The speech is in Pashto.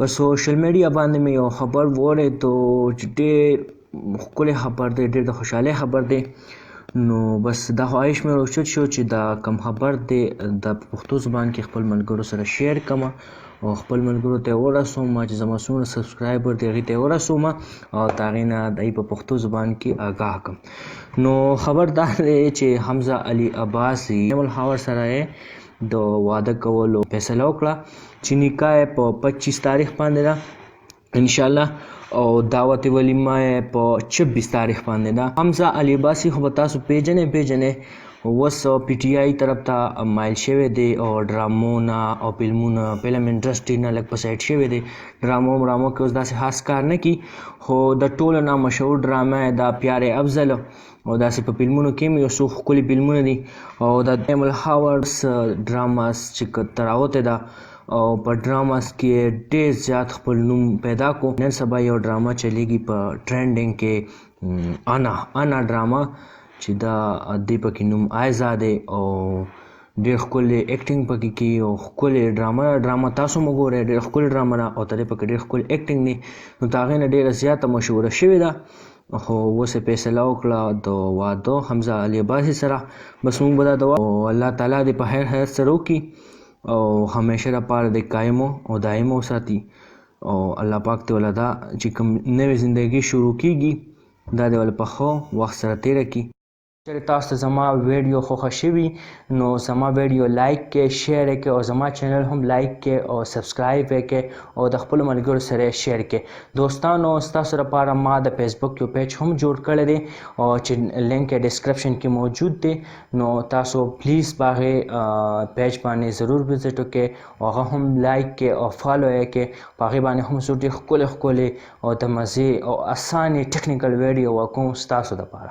په سوشل میډیا باندې مې یو خبر واورېدو چې ډېر ښکلی خبر دی، ډېر د خوشحالۍ خبر دی. نو بس دا خواهش مې اوچت شو چې دا کوم خبر دی دا په پښتو زبان کې خپل ملګرو سره شیر کړم او خپل ملګرو ته یې ورسوم چې زما څومره سبسکرایبر دی هغې ته یې ورسوم او د هغې نه د هغې په پښتو زبان کې آګاه کړم. نو خبر دا دی چې حمزه علي عباسي الحاور سره یې د واده کولو فیصله وکړه چې نکاح یې په 25 تاریخ باندې ده انشاءالله او دعوت ولیمه یې په 26 تاریخ باندې ده. حمزه علي عباسي خو به تاسو پیژنئ اوس پی ټي آی طرف ته مایل شوی دی او ډرامو نه او فلمونه فلم انډسټري نه لږ په سایډ شوی دی. ډرامو کې اوس داسې خاص کار نه کوي خو د ټولو نه مشهور ډرامه یې دا پیار افضل او داسې په فلمونو کې هم یو څو ښکلي فلمونه دي او د الحاورس ډراماس چې تراوتې ده او په ډراماس کې ډېر زیات خپل نوم پیدا کو. نن سبا یو ډرامه چلیږي په ټرینډینګ کې انا ډرامه چې دا دې پکې نوم آیزا دی او ډېر ښکلی ایکټینګ پکې کوي او ښکلې ډرامه تاسو هم وګورئ ډېر ښکلې ډرامه ده او ترې پکې ډېر ښکلی ایکټینګ دی. نو د هغې نه ډېره زیاته مشهوره شوې ده خو اوس یې فیصله وکړه د واده حمزه علي عباسي سره. بس موږ به دا دعا او الله تعالی دې په خیر حیات سره وکړي او همیشه لپاره دې قایم او دایم وساتي او الله پاک دې ولله دا چې کوم نوې زندګي شروع کیږي دا دې ولله په ښه وخت سره تېره کړي. چېرې تاسو ته زما ویډیو خوښه شوي نو زما ویډیو لایک کړئ شیر یې کړئ او زما چینل هم لایک کړئ او سبسکرایب یې کړئ او د خپلو ملګرو سره یې شیر کړئ. دوستانو ستاسو لپاره ما د فیسبوک یو پیج هم جوړ کړی دی او چې لینک یې ډسکرپشن کې موجود دی نو تاسو پلیز په هغې پیج باندې ضرور وزټ وکړئ او هغه هم لایک کړئ او فالو یې کړئ. په هغې باندې هم زه ډېر ښکلې او د مزې او اسانې ټیکنیکل ویډیو وکوم ستاسو دپاره.